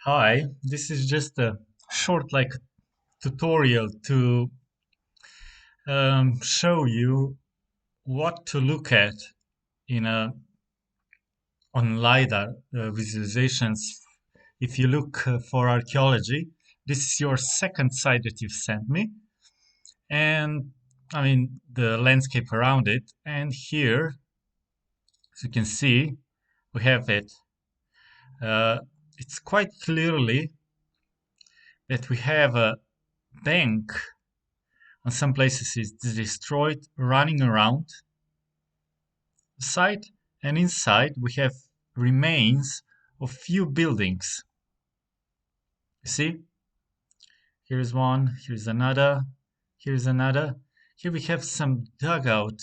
Hi, this is just a short tutorial to show you what to look at in a on lidar visualizations. If you look for archaeology, this is your second site that you've sent me, and I mean the landscape around it. And here, as you can see, we have it. Uh, it's quite clearly that we have a bank on some places is destroyed running around the site, and inside we have remains of few buildings. You see, here's one, here's another, here's another. Here we have some dugout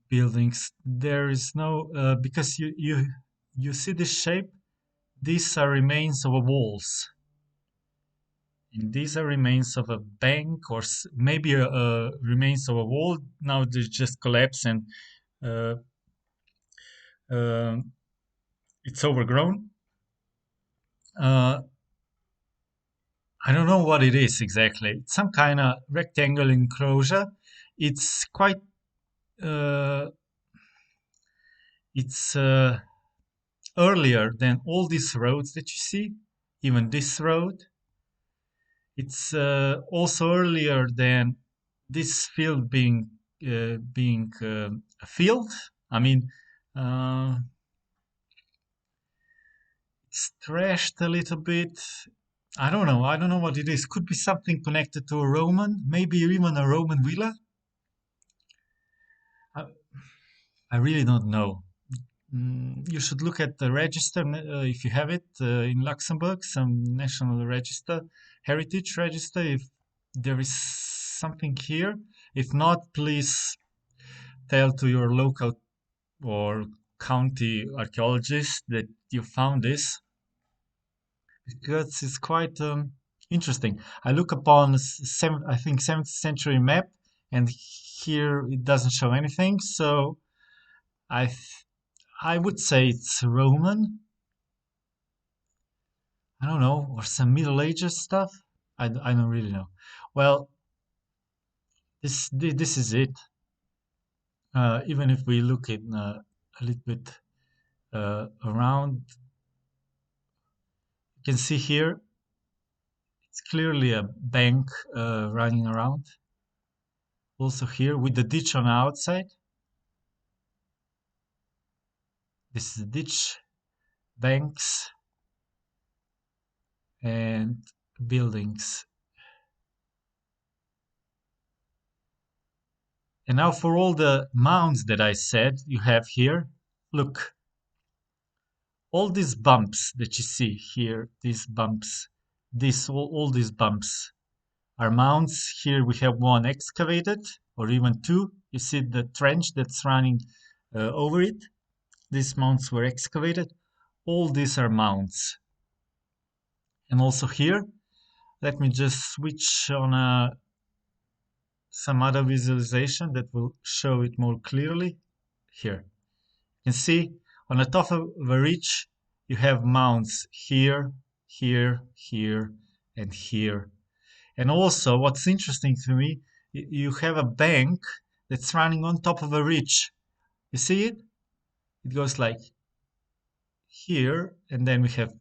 buildings. There is no because you see this shape. These are remains of a walls, and these are remains of a bank or maybe a remains of a wall. Now they just collapse and uh, um it's overgrown. Uh, I don't know what it is exactly. It's some kind of rectangle enclosure. It's quite. Uh, it's earlier than all these roads that you see. Even this road. It's also earlier than this field being a field. I mean, uh, it's trashed a little bit. I don't know. I don't know what it is. Could be something connected to a Roman, maybe even a Roman villa. I, I really don't know. You should look at the register if you have it in Luxembourg, some national register, heritage register, if there is something here. If not, please tell to your local or county archaeologist that you found this because it's quite interesting. I look upon I think 7th century map, and here it doesn't show anything. So I th- I would say it's Roman. I don't know, or some Middle Ages stuff. I don't really know. Well, this is it. Even if we look in a little bit around, you can see here it's clearly a bank running around. Also here with the ditch on the outside. This is ditch, banks, and buildings. And now for all the mounds that I said you have here, look, all these bumps that you see here, these bumps, all these bumps are mounds. Here we have one excavated, or even two. You see the trench that's running over it. These mounds were excavated. All these are mounds. And also here, let me just switch on some other visualization that will show it more clearly. Here, you can see on the top of the ridge, you have mounds here, here, here, and here. And also, what's interesting to me, you have a bank that's running on top of a ridge. You see it? It goes like here, and then we have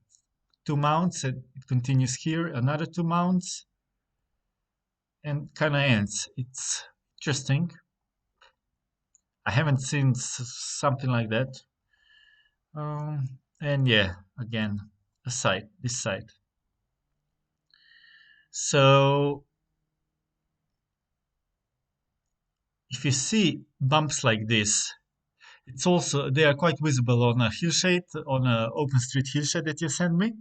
two mounts, and it continues here, another two mounts, and kind of ends. It's interesting. I haven't seen something like that. And yeah, again, this side. So if you see bumps like this, it's also they are quite visible on a hillshade, on a open street hillshade that you sent me.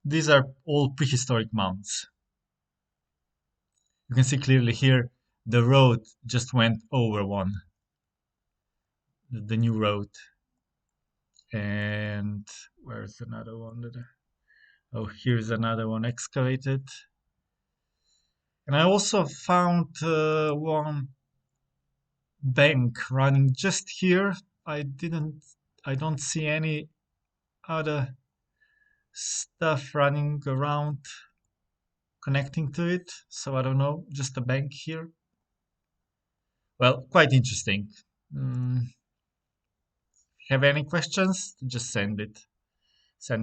These are all prehistoric mounds. You can see clearly here the road just went over one, the new road. And where's another one? Oh, here's another one excavated. And I also found one bank running just here. I didn't, I don't see any other stuff running around connecting to it. So I don't know, just a bank here. Well, quite interesting. Have any questions? Just send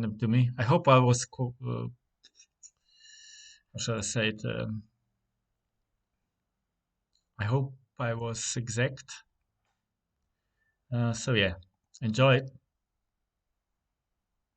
them to me. I hope I was, how shall I say it? I hope I was exact. So yeah, enjoy it.